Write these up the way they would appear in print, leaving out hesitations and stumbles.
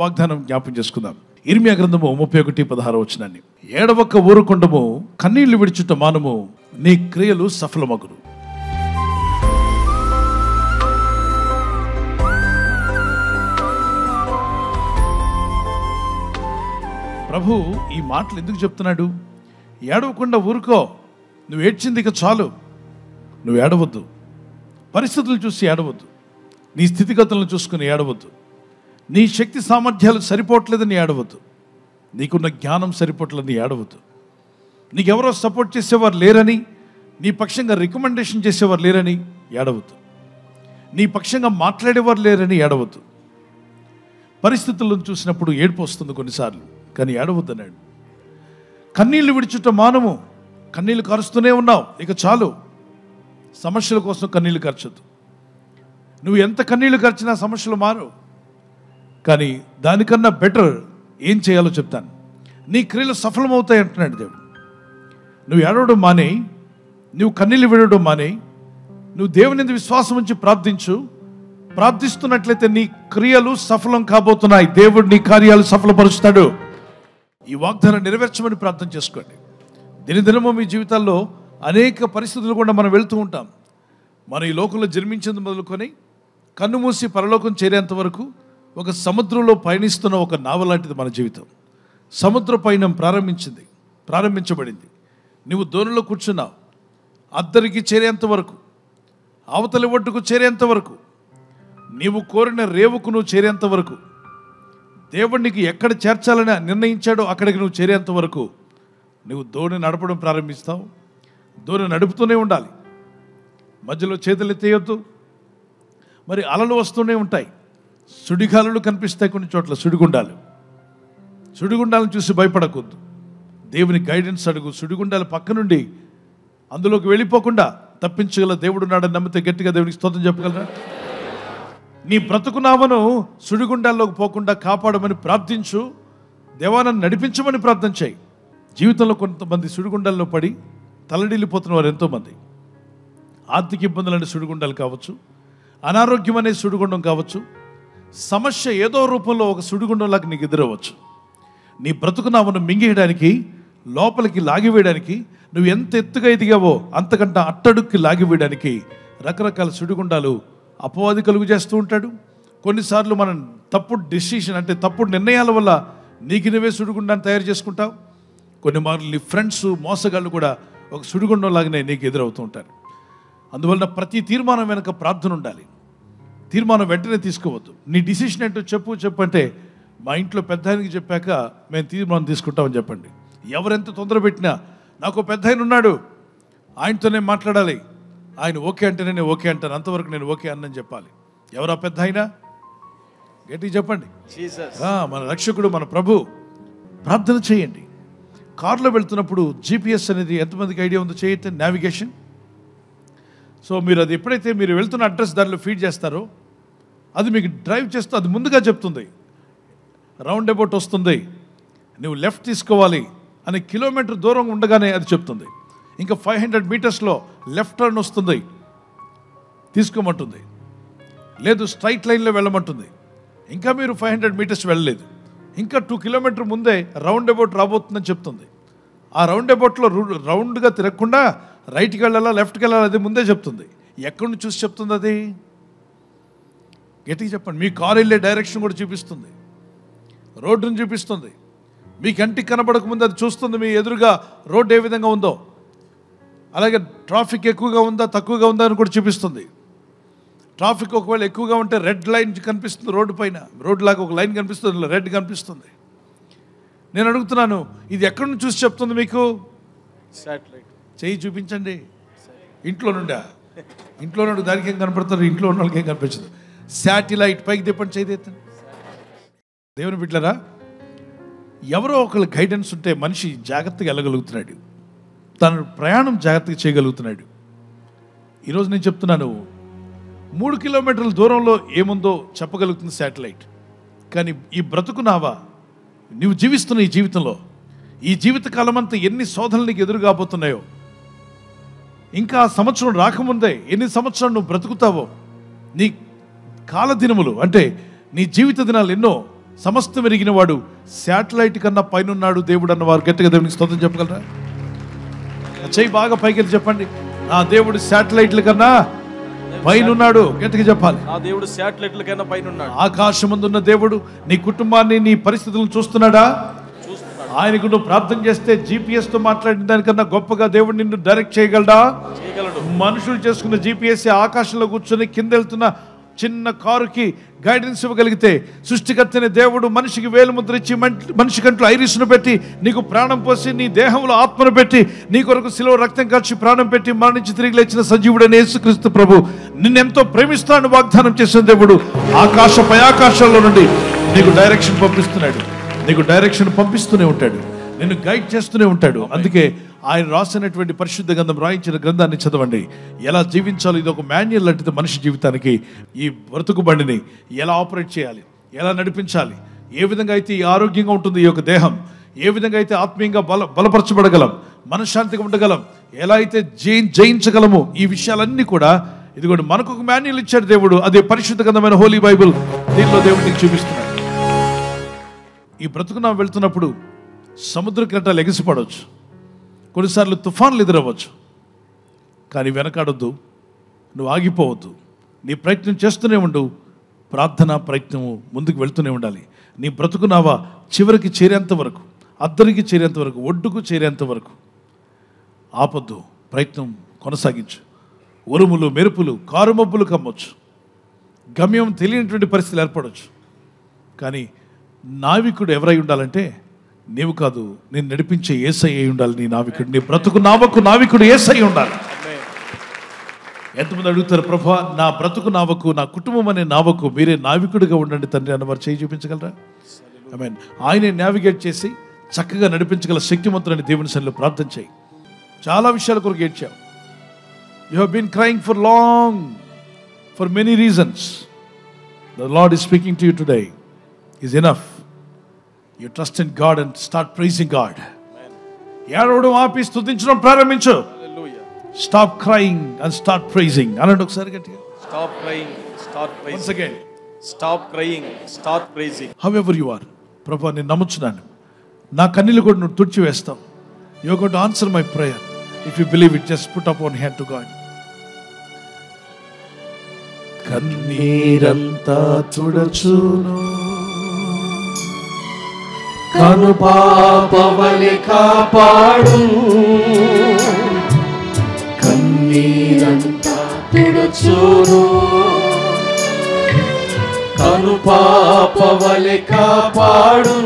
వాగ్దానం జ్ఞాపం చేసుకుందాం. ఇర్మియా గ్రంథము 31:16 ఏడవక ఊరుకొండము, కన్నీళ్లు విడిచుట మానము, నీ క్రియలు సఫలమగును. ప్రభు ఈ మాటలు ఎందుకు చెప్తున్నాడు? ఏడవకుండా ఊరుకో, నువ్వు ఏడ్చింది ఇక చాలు, నువ్వు ఏడవద్దు. పరిస్థితులు చూసి ఏడవద్దు, నీ స్థితిగతులను చూసుకుని ఏడవద్దు, నీ శక్తి సామర్థ్యాలు సరిపోవట్లేదని ఏడవద్దు, నీకున్న జ్ఞానం సరిపోవట్లేదని ఏడవద్దు, నీకెవరో సపోర్ట్ చేసేవారు లేరని, నీ పక్షంగా రికమెండేషన్ చేసేవారు లేరని ఏడవద్దు, నీ పక్షంగా మాట్లాడేవారు లేరని ఏడవద్దు. పరిస్థితులను చూసినప్పుడు ఏడుపు వస్తుంది కొన్నిసార్లు, కానీ ఏడవద్దు అన్నాడు. కన్నీళ్లు విడిచుట మానము, కన్నీళ్లు కరుస్తూనే ఉన్నావు, ఇక చాలు. సమస్యల కోసం కన్నీళ్లు ఖర్చొద్దు. నువ్వు ఎంత కన్నీళ్లు ఖర్చినా సమస్యలు మారు. కానీ దానికన్నా బెటర్ ఏం చేయాలో చెప్తాను. నీ క్రియలు సఫలమవుతాయి అంటున్నాడు దేవుడు. నువ్వు ఏడవడం మానేయి, నువ్వు కన్నీళ్లు విడవడం మానేయి, నువ్వు దేవుని యందు విశ్వాసం ఉంచి ప్రార్థించు. ప్రార్థిస్తున్నట్లయితే నీ క్రియలు సఫలం కాబోతున్నాయి. దేవుడు నీ కార్యాలు సఫలపరుస్తాడు. ఈ వాగ్దానం నెరవేర్చమని ప్రార్థన చేసుకోండి. దినదినము మీ జీవితాల్లో అనేక పరిస్థితులు కూడా మనం వెళ్తూ ఉంటాం. మన ఈ లోకంలో జన్మించేందుకు మొదలుకొని కన్ను మూసి పరలోకం చేరేంత వరకు ఒక సముద్రంలో పయనిస్తున్న ఒక నావ లాంటిది మన జీవితం. సముద్ర పయనం ప్రారంభించబడింది. నువ్వు దోణిలో కూర్చున్నావు. అద్దరికి చేరేంత వరకు, అవతలి ఒడ్డుకు చేరేంత వరకు, నీవు కోరిన రేవుకు నువ్వు చేరేంత వరకు, దేవుడు నీకు ఎక్కడ చేర్చాలని నిర్ణయించాడో అక్కడికి నువ్వు చేరేంత వరకు నువ్వు దోణి నడపడం ప్రారంభిస్తావు. దోణి నడుపుతూనే ఉండాలి. మధ్యలో చేతులు ఎత్తేయొద్దు. మరి అలలు వస్తూనే ఉంటాయి, సుడిగాలులు కనిపిస్తాయి కొన్ని చోట్ల, సుడిగుండాలను చూసి భయపడకూడదు. దేవుని గైడెన్స్ అడుగు. సుడిగుండాల పక్క నుండి అందులోకి వెళ్ళిపోకుండా తప్పించగల దేవుడు నాడని నమ్మితే గట్టిగా దేవునికి స్తోత్రం చెప్పగలరా? నీ బ్రతుకునామను సుడిగుండాల్లోకి పోకుండా కాపాడమని ప్రార్థించు. దేవాన్ని నడిపించమని ప్రార్థన చేయి. జీవితంలో కొంతమంది సుడిగుండాల్లో పడి తల్లడిల్లిపోతున్న వారు ఎంతోమంది. ఆర్థిక ఇబ్బందులనే సుడిగుండాలు కావచ్చు, అనారోగ్యం అనే సుడిగుండం కావచ్చు, సమస్య ఏదో రూపంలో ఒక సుడిగుండంలాగా నీకు ఎదురవచ్చు. నీ బ్రతుకునామను మింగేయడానికి, లోపలికి లాగివేయడానికి, నువ్వు ఎంత ఎత్తుగా ఎదిగావో అంతకంటే అట్టడుక్కి లాగివేయడానికి రకరకాల సుడిగుండాలు అపవాది కలుగు చేస్తూ ఉంటాడు. కొన్నిసార్లు మనం తప్పుడు డెసిషన్ అంటే తప్పుడు నిర్ణయాల వల్ల నీకు నువ్వే సుడిగుండాన్ని తయారు చేసుకుంటావు. కొన్ని మార్లు నీ ఫ్రెండ్స్ మోసగాళ్ళు కూడా ఒక సుడిగుండం లాగానే నీకు ఎదురవుతూ ఉంటారు. అందువలన ప్రతి తీర్మానం వెనక ప్రార్థన ఉండాలి. తీర్మానం వెంటనే తీసుకోవద్దు. నీ డిసిషన్ ఏంటో చెప్పు అంటే, మా ఇంట్లో పెద్ద ఆయనకి చెప్పాక మేము తీర్మానం తీసుకుంటామని చెప్పండి. ఎవరెంత తొందర పెట్టినా నాకు పెద్ద ఆయన ఉన్నాడు, ఆయనతోనే మాట్లాడాలి, ఆయన ఓకే అంటేనే నేను ఓకే అంటాను, అంతవరకు నేను ఓకే అన్నని చెప్పాలి. ఎవరా పెద్ద ఆయన? గట్టిగా చెప్పండి, మన రక్షకుడు, మన ప్రభు. ప్రార్థన చేయండి. కారులో వెళ్తున్నప్పుడు GPS అనేది ఎంతమందికి ఐడియా ఉందో చేయొచ్చు, నావిగేషన్. సో మీరు అది ఎప్పుడైతే మీరు వెళ్తున్న అడ్రస్ దానిలో ఫీడ్ చేస్తారో అది మీకు డ్రైవ్ చేస్తూ అది ముందుగా చెప్తుంది. రౌండ్ అబౌట్ వస్తుంది, నువ్వు లెఫ్ట్ తీసుకోవాలి అని కిలోమీటర్ దూరం ఉండగానే అది చెప్తుంది. ఇంకా 500 మీటర్స్లో లెఫ్ట్ టర్న్ వస్తుంది, తీసుకోమంటుంది. లేదు స్ట్రైట్ లైన్లో వెళ్ళమంటుంది. ఇంకా మీరు 500 మీటర్స్ వెళ్ళలేదు, ఇంకా 2 కిలోమీటర్ ముందే రౌండ్ అబౌట్ రాబోతుందని చెప్తుంది. ఆ రౌండ్ అబౌట్లో రౌండ్గా తిరగకుండా రైట్కి వెళ్ళాలా లెఫ్ట్కి వెళ్ళాలా అది ముందే చెప్తుంది. ఎక్కడి నుంచి చూసి చెప్తుంది? అది గట్టిగా చెప్పండి. మీ కారు వెళ్ళే డైరెక్షన్ కూడా చూపిస్తుంది, రోడ్డును చూపిస్తుంది. మీ కంటికి కనబడక ముందు అది చూస్తుంది మీ ఎదురుగా రోడ్డు ఏ విధంగా ఉందో. అలాగే ట్రాఫిక్ ఎక్కువగా ఉందా తక్కువగా ఉందా అని కూడా చూపిస్తుంది. ట్రాఫిక్ ఒకవేళ ఎక్కువగా ఉంటే రెడ్ లైన్ కనిపిస్తుంది రోడ్డు పైన, రోడ్డు లాగా ఒక లైన్ కనిపిస్తుంది, రెడ్ కనిపిస్తుంది. నేను అడుగుతున్నాను, ఇది ఎక్కడి నుంచి చూసి చెప్తుంది మీకు? శాటిలైట్. చెయ్యి చూపించండి. ఇంట్లో నుండి దానికి ఏం కనపడుతుంది? ఇంట్లో ఉన్న వాళ్ళకి ఏం కనిపించదు. శాటిలైట్ పైకి తిప్పండి, చేయి ఎత్తండి. దేవుని బిడ్డలారా, ఎవరో ఒకళ్ళ గైడెన్స్ ఉంటే మనిషి జాగ్రత్తగా వెళ్ళగలుగుతున్నాడు, తన ప్రయాణం జాగ్రత్తగా చేయగలుగుతున్నాడు. ఈరోజు నేను చెప్తున్నాను, 3 కిలోమీటర్ల దూరంలో ఏముందో చెప్పగలుగుతుంది శాటిలైట్. కానీ ఈ బ్రతుకునావా, నువ్వు జీవిస్తున్న ఈ జీవితంలో, ఈ జీవితకాలం అంతా ఎన్ని శోధనలు నీకు ఎదురు కాబోతున్నాయో, ఇంకా సంవత్సరం రాకముందే ఎన్ని సంవత్సరాలు నువ్వు బ్రతుకుతావో, నీ కాలదినములు అంటే నీ జీవిత దినాలు ఎన్నో సమస్తం ఎరిగిన వాడు, శాటిలైట్ కన్నా పైన ఉన్నాడు దేవుడు అన్నవారు గట్టిగా దేవునికి స్తోత్రం చెప్పగలరా? చెయ్యి బాగా పైకి చెప్పండి, నా దేవుడు శాటిలైట్ల కన్నా పైన ఉన్నాడు. గట్టిగా చెప్పాలి, ఆ దేవుడు శాటిలైట్ల కన్నా పైన ఉన్నాడు. ఆకాశమందున్న దేవుడు నీ కుటుంబాన్ని, నీ పరిస్థితులను చూస్తున్నాడా? ఆయనకు నువ్వు ప్రార్థన చేస్తే GPS తో మాట్లాడిన దానికన్నా గొప్పగా దేవుడు నిన్ను డైరెక్ట్ చేయగలడా? మనుషులు చేసుకున్న GPS ఆకాశంలో కూర్చొని కింద వెళ్తున్న చిన్న కారుకి గైడెన్స్ ఇవ్వగలిగితే, సృష్టికర్తని దేవుడు మనిషికి వేలు ముద్ర ఇచ్చి మనిషి కంట్లో ఐరిస్ను పెట్టి నీకు ప్రాణం పోసి నీ దేహంలో ఆత్మను పెట్టి నీ కొరకు శిలువ రక్తం కాల్చి ప్రాణం పెట్టి మరణించి తిరిగి లేచిన సజీవుడైన యేసుక్రీస్తు ప్రభు నిన్నెంతో ప్రేమిస్తానని వాగ్దానం చేసిన దేవుడు పై ఆకాశాల్లో నుండి నీకు డైరెక్షన్ పంపిస్తున్నాడు. నీకు డైరెక్షన్ పంపిస్తూనే ఉంటాడు, నిన్ను గైడ్ చేస్తూనే ఉంటాడు. అందుకే ఆయన రాసినటువంటి పరిశుద్ధ గ్రంథం, రాయించిన గ్రంథాన్ని చదవండి. ఎలా జీవించాలో ఇది ఒక మాన్యువల్ లాంటిది మనిషి జీవితానికి. ఈ బ్రతుకు బండిని ఎలా ఆపరేట్ చేయాలి, ఎలా నడిపించాలి, ఏ విధంగా అయితే ఈ ఆరోగ్యంగా ఉంటుంది ఈ యొక్క దేహం, ఏ విధంగా అయితే ఆత్మీయంగా బలపరచబడగలం, మనశ్శాంతిగా ఉండగలం, ఎలా అయితే జయించగలము, ఈ విషయాలన్నీ కూడా ఇదిగోండి మనకు ఒక మాన్యువల్ ఇచ్చాడు దేవుడు. అదే పరిశుద్ధ గ్రంథమైన హోలీ బైబుల్. దీనిలో దేవుడు నీకు చూపిస్తున్నాడు. ఈ బ్రతుకున వెళ్తున్నప్పుడు సముద్ర కెరటాలు ఎగిసిపడవచ్చు, కొన్నిసార్లు తుఫాన్లు ఎదురవ్వచ్చు. కానీ వెనకాడొద్దు, నువ్వు ఆగిపోవద్దు, నీ ప్రయత్నం చేస్తూనే ఉండు. ప్రార్థన ప్రయత్నము ముందుకు వెళ్తూనే ఉండాలి. నీ బ్రతుకునావా చివరికి చేరేంత వరకు, అద్దరికి చేరేంత వరకు, ఒడ్డుకు చేరేంత వరకు ఆపొద్దు, ప్రయత్నం కొనసాగించు. ఉరుములు, మెరుపులు, కారుమబ్బులు కమ్మొచ్చు, గమ్యం తెలియనటువంటి పరిస్థితులు ఏర్పడవచ్చు. కానీ నావికుడు ఎవరై ఉండాలంటే నీవు కాదు, నేను నడిపించే యేసయ్య అయి ఉండాలి నీ నావికుడు. నీ బ్రతుకు నావకు నావికుడు యేసయ్య ఉండాలి. ఎంతమంది అడుగుతారు, ప్రభా నా బ్రతుకు నావకు, నా కుటుంబం అనే నావకు మీరే నావికుడిగా ఉండండి తండ్రి అన్నవారు చేయి చూపించగలరా? ఆమేన్. ఆయనే నావిగేట్ చేసి చక్కగా నడిపించగల శక్తిమంతుడని దేవుని సన్నిధిలో ప్రార్థన చేయి. చాలా విషయాల కొరకు ఏడ్చావు. You have been crying for long, for many reasons. The Lord is speaking to you today. is enough. You trust in God and start praising God. ఏడవడం ఆపి స్తుతించడం ప్రారంభించు. Stop crying and start praising. అనండి ఒకసారి గట్టిగా. Stop crying, start praising. Once again. Stop crying, start praising. However you are. ప్రభువా నేను నమ్ముచున్నాను, నా కన్నీళ్లు కూడా నువ్వు తుడిచి వేస్తావు. You are going to answer my prayer. If you believe it, just put up one hand to God. కన్నీరంతా తుడచును, కను పాపవలె కాపాడు, కన్నీరంతా తుడుచును, కను పాపవలె కాపాడు,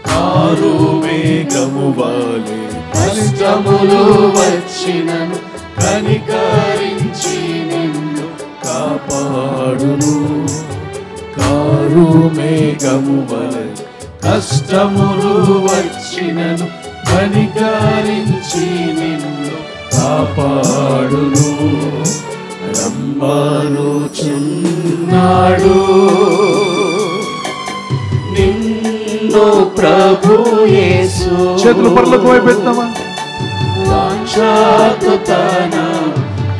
కారు మేఘము వలె కష్టములు వచ్చినను కనికరించి నిన్ను కాపాడును, కారు మేఘము వలె కష్టములు వచ్చినను కనికరించి నిన్ను కాపాడును, రమ్మనుచున్నాడు నిన్ను ప్రభు యేసు. చేతులు పరలోకం వైపు ఎత్తామా? వాంఛాతుతన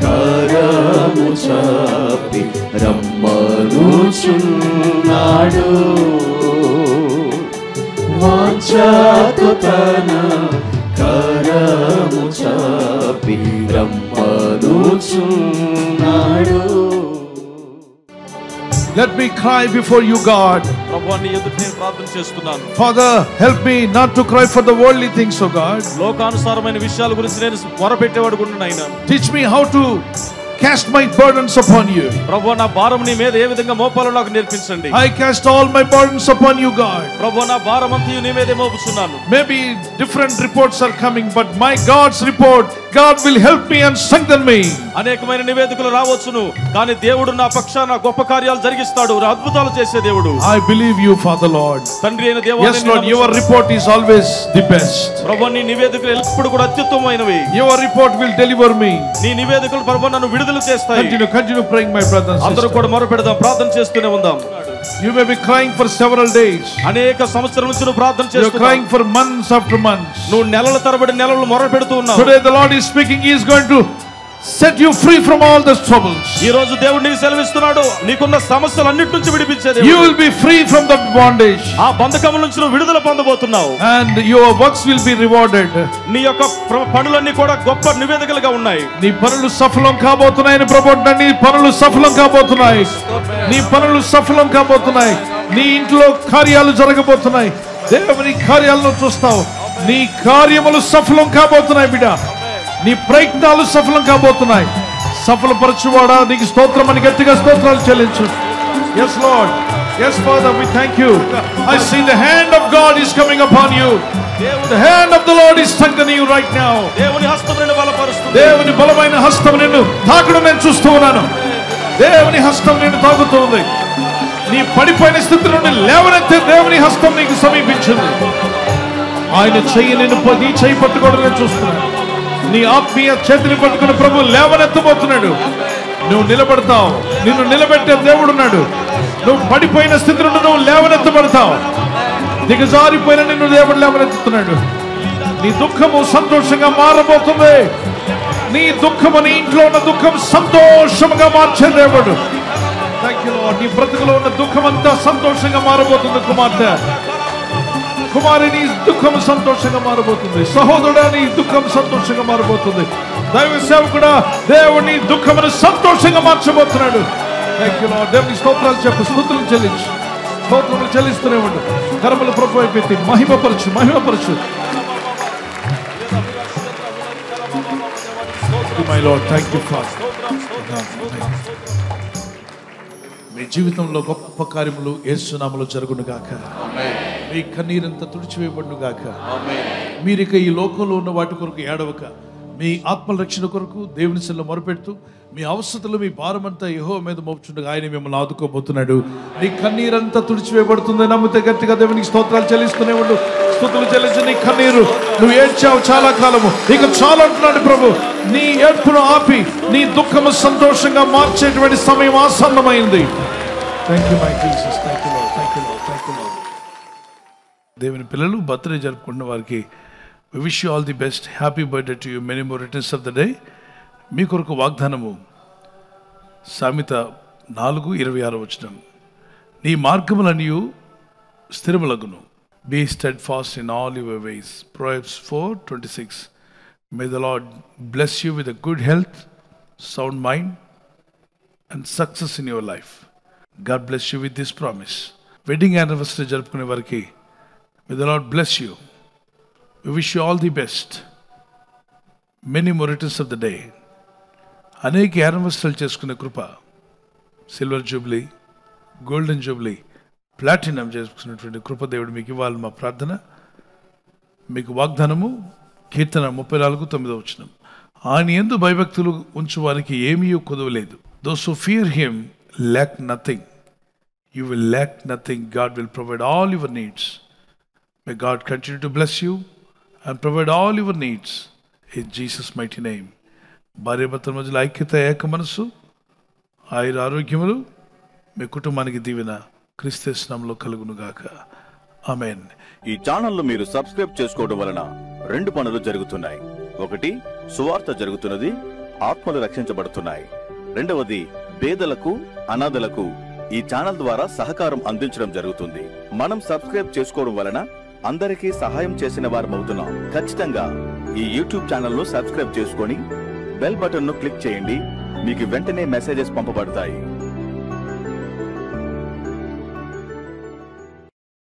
కరము చాపి రమ్మనుచున్నాడు, వాంఛాతుతన కరము చాపి రమ్మనుచున్నాడు. Let me cry before you, God. ప్రభువా నీ ఎదుట నేను ప్రార్థన చేస్తున్నాను. Father, help me not to cry for the worldly things, oh God. లోకానుసారమైన విషయాల గురించి నేను మొరపెట్టేవాడు గుండు నాయనా. Teach me how to cast my burdens upon you. ప్రభువా నా భారం నీ మీద ఏ విధంగా మోపాలో నాకు నేర్పించండి. I cast all my burdens upon you, God. ప్రభువా నా భారమంతయు నీ మీదే మోపుచున్నాను. Maybe different reports are coming, but my God's report, God will help me and strengthen me. అనేకమైన నివేదికలు రావచ్చును, కానీ దేవుడు నా పక్షాన గొప్ప కార్యాలు జరిగిస్తాడు, అద్భుతాలు చేసే దేవుడు. I believe you, Father Lord. తండ్రి అయిన దేవా, yes Lord, your report is always the best. ప్రభువా నీ నివేదికలు ఎల్లప్పుడూ కూడా అత్యుత్తమమైనవి. Your report will deliver me. నీ నివేదికలు ప్రభువా నన్ను విడుదల చేస్తాయి. Continue praying, my brothers and sisters. అందరూ కూడా మొరపెడదాం, ప్రార్థన చేస్తూనే ఉందాం. You may be crying for several days. అనేక సంవత్సరాల నుంచి నువ్వు ప్రార్థన చేస్తున్నావు. You're crying for months after months. నువ్వు నెలల తరబడి నెలలు మొరపెడుతూ ఉన్నావు. Today the Lord is speaking. He is going to set you free from all the troubles. ఈ రోజు దేవుడు నీకు సెలవిస్తున్నాడు, నీకున్న సమస్యలన్నిటి నుంచి విడిపించే దేవుడు. You will be free from the bondage. ఆ బంధకముల నుంచి నువ్వు విడుదల పొందబోతున్నావు. And your works will be rewarded. నీ యొక్క పనులన్నీ కూడా గొప్ప నివేదికలుగా ఉన్నాయి. నీ పనులు సఫలం కాబోతున్నాయని ప్రభువు అంటున్నాడు. నీ పనులు సఫలం కాబోతున్నాయి. నీ పనులు సఫలం కాబోతున్నాయి. నీ ఇంట్లో కార్యాలు జరగబోతున్నాయి. దేవుని కార్యాలను చూస్తావు. నీ కార్యములు సఫలం కాబోతున్నాయి బిడ్డ. నీ ప్రయత్నాలు సఫలం కాబోతున్నాయి. సఫలపరచువాడా నీకు స్తోత్రం అని గట్టిగా స్తోత్రాలు చెల్లించు. Yes Lord, yes Father, we thank you. I see the hand of God is coming upon you. The hand of the Lord is strengthening you right now. దేవుని హస్తం నిన్ను బలపరుస్తుంది. దేవుని బలమైన హస్తం నిన్ను తాకడం నేను చూస్తూ ఉన్నాను. దేవుని హస్తం నిన్ను తాకుతుంది. నీ పడిపోయిన స్థితి నుండి లేవనెత్తే దేవుని హస్తం నీకు సమీపించింది. ఆయన చెయ్యి నిన్ను నీ చెయ్యి పట్టుకోవడం నేను చూస్తున్నాను. నీ ఆత్మీయ చేతిని పట్టుకుని ప్రభు లేవనెత్తబోతున్నాడు. నువ్వు నిలబడతావు. నిన్ను నిలబెట్టే దేవుడున్నాడు. నువ్వు పడిపోయిన స్థితి నుండి నువ్వు లేవనెత్తబడతావు. దిగజారిపోయిన నిన్ను దేవుడు లేవనెత్తుతున్నాడు. నీ దుఃఖము సంతోషంగా మారబోతుంది. నీ దుఃఖము, నీ ఇంట్లో ఉన్న దుఃఖం సంతోషంగా మార్చే దేవుడు. Thank you lord. నీ బ్రతుకులో ఉన్న దుఃఖం అంతా సంతోషంగా మారబోతుంది. కుమార్తె, కుమారి, నీ దుఃఖం సంతోషంగా మారబోతుంది. సహోదరుడా, నీ దుఃఖం సంతోషంగా మారబోతుంది. దైవ సేవకుడా, దేవుని దుఃఖమును సంతోషంగా మార్చబోతున్నాడు. Thank you lord. దేవుని స్తోత్రాలు చెప్పు, స్తుతులు చెల్లించు. స్తోత్రములు చెల్లిస్తూనే ఉండు. కర్మలు ప్రభు అయిపోయి మహిమపరచు, మహిమపరచు. My Lord, thank you, Father. మీ జీవితంలో గొప్ప కార్యములు యేసు నామములో జరుగును గాక. మీ కన్నీరంతా తుడిచివేయబడును గాక. మీరిక ఈ లోకంలో ఉన్న వాటి కొరకు ఏడవక, మీ ఆత్మల రక్షణ కొరకు దేవుని సన్నిధిలో మొరపెడుతూ మీ అవసరతలు, మీ భారమంతా యెహోవా మీద మోపుచుండగా ఆయన మిమ్మల్ని ఆదుకోబోతున్నాడు. నీ కన్నీరంతా తుడిచివేయబడుతుంది. నమ్మితే గట్టిగా దేవునికి స్తోత్రాలు చెల్లిస్తూనే ఉండు. స్తుతులు చెల్లించు. నీ కన్నీరు, నువ్వు ఏడ్చావు చాలా కాలము, ఇక చాలా అంటున్నాడు ప్రభు. నీ ఏడ్పును ఆపి నీ దుఃఖము సంతోషంగా మార్చేటువంటి సమయం ఆసన్నమైంది. Thank you my Jesus. Thank you lord. Thank you lord. Thank you lord. దేవుని పిల్లలు బర్త్డే జరుపుకున్న వారికి we wish you all the best. Happy birthday to you. Many more returns of the day. మీ కొరకు వాగ్దానము సామెత 4:26 నీ మార్గములనియు స్థిరములగును. Be steadfast in all your ways. Proverbs 4:26. May the Lord bless you with a good health, sound mind and success in your life. God bless you with this promise. Wedding anniversary జరుపుకునే వారికి may the Lord bless you. We wish you all the best. Many more returns of the day. అనేక యానివర్సరీలు చేసుకునే కృప, silver jubilee, golden jubilee, platinum చేసుకున్నటువంటి కృప దేవుడు మీకు ఇవ్వాలి మా ప్రార్థన. మీకు వాగ్దానము కీర్తన 34:9. ఆయన యందు భయభక్తులు ఉంచు వారికి ఏమీ కొదవలేదు. Those who fear him lack nothing. You will lack nothing. God will provide all your needs. May God continue to bless you and provide all your needs in Jesus' mighty name. భార్యాభర్తల మధ్యలో ఐక్యత, ఏక మనసు, ఆయుర ఆరోగ్యములు మీ కుటుంబానికి దీవెన క్రీస్తు నామములో కలుగును గాక. ఆమేన్. ఈ ఛానల్ మీరు సబ్స్క్రైబ్ చేసుకోవడం వలన 2 పనులు జరుగుతున్నాయి. ఒకటి, సువార్త జరుగుతున్నది, ఆత్మలు రక్షించబడుతున్నాయి. రెండవది, పేదలకు, అనాథలకు ఈ ఛానల్ ద్వారా సహకారం అందించడం జరుగుతుంది. మనం సబ్స్క్రైబ్ చేసుకోవడం వలన అందరికీ సహాయం చేసిన వారమవుతున్నాం. ఖచ్చితంగా ఈ యూట్యూబ్ ఛానల్ ను సబ్స్క్రైబ్ చేసుకొని బెల్ బటన్ ను క్లిక్ చేయండి. మీకు వెంటనే మెసేజెస్ పంపబడతాయి.